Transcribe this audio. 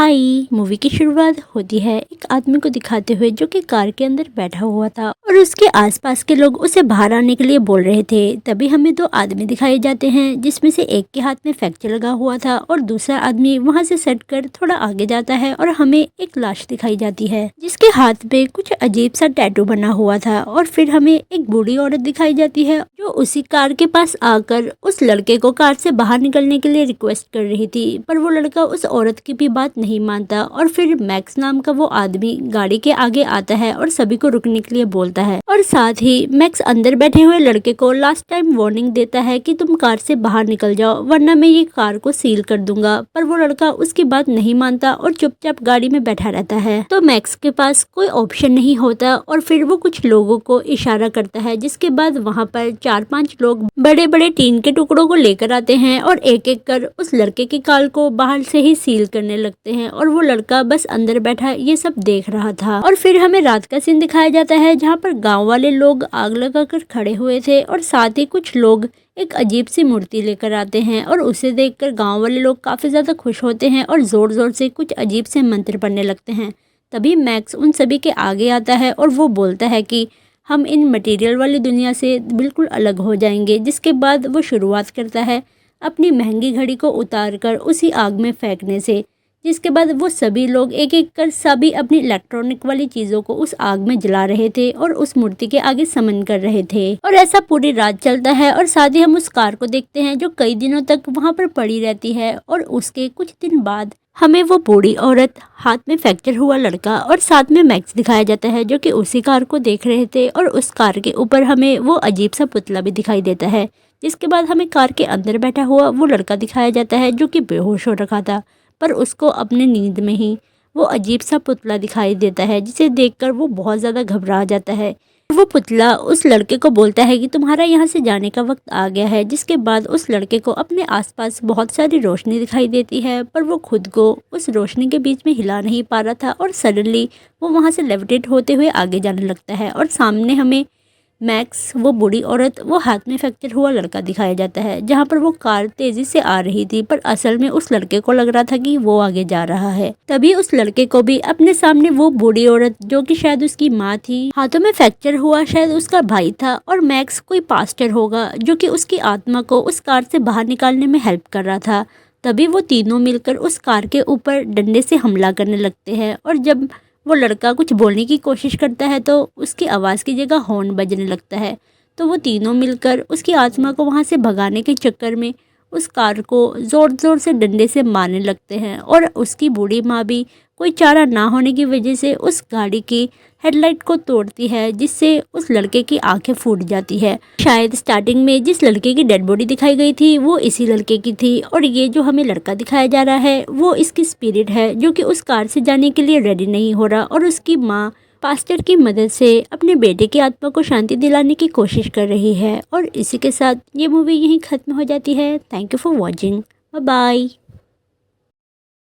हाय। Movie की शुरुआत होती है एक आदमी को दिखाते हुए जो कि कार के अंदर बैठा हुआ था और उसके आसपास के लोग उसे बाहर आने के लिए बोल रहे थे। तभी हमें दो आदमी दिखाए जाते हैं जिसमें से एक के हाथ में फ्रैक्चर लगा हुआ था और दूसरा आदमी वहां से सट कर थोड़ा आगे जाता है और हमें एक लाश दिखाई जाती है जिसके हाथ पे कुछ अजीब सा टैटू बना हुआ था। और फिर हमें एक बूढ़ी औरत दिखाई जाती है जो उसी कार के पास आकर उस लड़के को कार से बाहर निकलने के लिए रिक्वेस्ट कर रही थी, पर वो लड़का उस औरत की भी बात नहीं मानता। और फिर मैक्स नाम का वो आदमी गाड़ी के आगे आता है और सभी को रुकने के लिए बोलता है और साथ ही मैक्स अंदर बैठे हुए लड़के को लास्ट टाइम वार्निंग देता है कि तुम कार से बाहर निकल जाओ वरना मैं ये कार को सील कर दूंगा। पर वो लड़का उसकी बात नहीं मानता और चुपचाप गाड़ी में बैठा रहता है। तो मैक्स के पास कोई ऑप्शन नहीं होता और फिर वो कुछ लोगों को इशारा करता है जिसके बाद वहाँ पर 4-5 लोग बड़े बड़े टीन के टुकड़ों को लेकर आते हैं और एक एक कर उस लड़के की कार को बाहर से ही सील करने लगते हैं। और वो लड़का बस अंदर बैठा ये सब देख रहा था। और फिर हमें रात का सीन दिखाया जाता है जहाँ पर गांव वाले लोग आग लगाकर खड़े हुए थे और साथ ही कुछ लोग एक अजीब सी मूर्ति लेकर आते हैं और उसे देखकर गांव वाले लोग काफी ज्यादा खुश होते हैं और जोर जोर से कुछ अजीब से मंत्र पढ़ने लगते हैं। तभी मैक्स उन सभी के आगे आता है और वो बोलता है कि हम इन मटेरियल वाली दुनिया से बिल्कुल अलग हो जाएंगे। जिसके बाद वो शुरुआत करता है अपनी महंगी घड़ी को उतार कर उसी आग में फेंकने से, जिसके बाद वो सभी लोग एक एक कर सभी अपनी इलेक्ट्रॉनिक वाली चीज़ों को उस आग में जला रहे थे और उस मूर्ति के आगे समन कर रहे थे। और ऐसा पूरी रात चलता है और साथ ही हम उस कार को देखते हैं जो कई दिनों तक वहाँ पर पड़ी रहती है। और उसके कुछ दिन बाद हमें वो बूढ़ी औरत, हाथ में फ्रैक्चर हुआ लड़का और साथ में मैक्स दिखाया जाता है जो कि उसी कार को देख रहे थे। और उस कार के ऊपर हमें वो अजीब सा पुतला भी दिखाई देता है। जिसके बाद हमें कार के अंदर बैठा हुआ वो लड़का दिखाया जाता है जो कि बेहोश हो रखा था, पर उसको अपने नींद में ही वो अजीब सा पुतला दिखाई देता है जिसे देखकर वो बहुत ज़्यादा घबरा जाता है। वो पुतला उस लड़के को बोलता है कि तुम्हारा यहाँ से जाने का वक्त आ गया है। जिसके बाद उस लड़के को अपने आसपास बहुत सारी रोशनी दिखाई देती है, पर वो खुद को उस रोशनी के बीच में हिला नहीं पा रहा था और सडनली वो वहाँ से लेविटेट होते हुए आगे जाने लगता है। और सामने हमें मैक्स, वो बूढ़ी औरत, वो हाथ में फ्रैक्चर हुआ लड़का दिखाया जाता है जहाँ पर वो कार तेजी से आ रही थी, पर असल में उस लड़के को लग रहा था कि वो आगे जा रहा है। तभी उस लड़के को भी अपने सामने वो बूढ़ी औरत जो कि शायद उसकी माँ थी, हाथों में फ्रैक्चर हुआ शायद उसका भाई था और मैक्स कोई पास्टर होगा जो कि उसकी आत्मा को उस कार से बाहर निकालने में हेल्प कर रहा था। तभी वो तीनों मिलकर उस कार के ऊपर डंडे से हमला करने लगते हैं और जब वो लड़का कुछ बोलने की कोशिश करता है तो उसकी आवाज़ की जगह हॉर्न बजने लगता है। तो वो तीनों मिलकर उसकी आत्मा को वहाँ से भगाने के चक्कर में उस कार को ज़ोर ज़ोर से डंडे से मारने लगते हैं। और उसकी बूढ़ी माँ भी कोई चारा ना होने की वजह से उस गाड़ी की हेडलाइट को तोड़ती है जिससे उस लड़के की आंखें फूट जाती है। शायद स्टार्टिंग में जिस लड़के की डेड बॉडी दिखाई गई थी वो इसी लड़के की थी और ये जो हमें लड़का दिखाया जा रहा है वो इसकी स्पिरिट है जो कि उस कार से जाने के लिए रेडी नहीं हो रहा और उसकी माँ पास्टर की मदद से अपने बेटे की आत्मा को शांति दिलाने की कोशिश कर रही है। और इसी के साथ ये मूवी यहीं ख़त्म हो जाती है। Thank you for watching. Bye bye.